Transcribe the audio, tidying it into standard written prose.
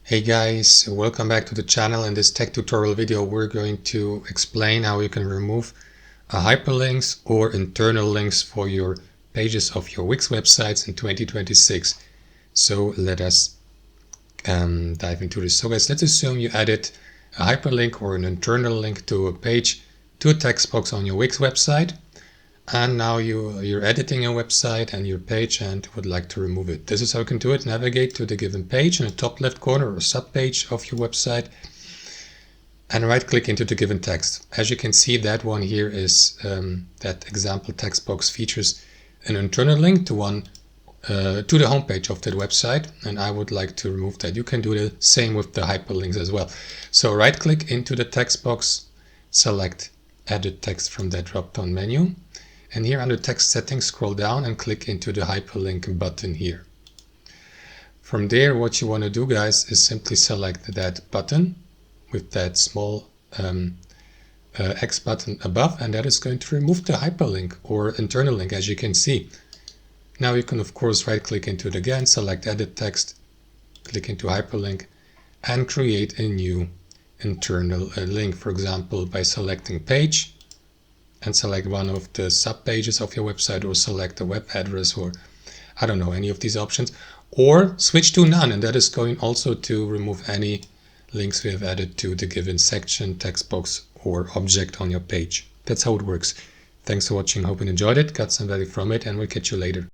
Hey guys, welcome back to the channel. In this tech tutorial video we're going to explain how you can remove hyperlinks or internal links for your pages of your Wix websites in 2026. So let us dive into this. So guys, let's assume you added a hyperlink or an internal link to a page, to a text box on your Wix website. And now you're editing your website and your page and would like to remove it. This is how you can do it. Navigate to the given page in the top left corner or sub-page of your website and right-click into the given text. As you can see, that one here is that example text box features an internal link to the homepage of that website, and I would like to remove that. You can do the same with the hyperlinks as well. So right-click into the text box, select Edit Text from that drop-down menu. And here under text settings, scroll down and click into the hyperlink button here. From there, what you want to do, guys, is simply select that button with that small X button above, and that is going to remove the hyperlink or internal link, as you can see. Now you can, of course, right click into it again, select Edit Text, click into hyperlink, and create a new internal link, for example, by selecting Page, and select one of the sub pages of your website, or select the web address, or I don't know, any of these options, or switch to none, and that is going also to remove any links we have added to the given section, text box, or object on your page. That's how it works. Thanks for watching. Hope you enjoyed it, got some value from it, and we'll catch you later.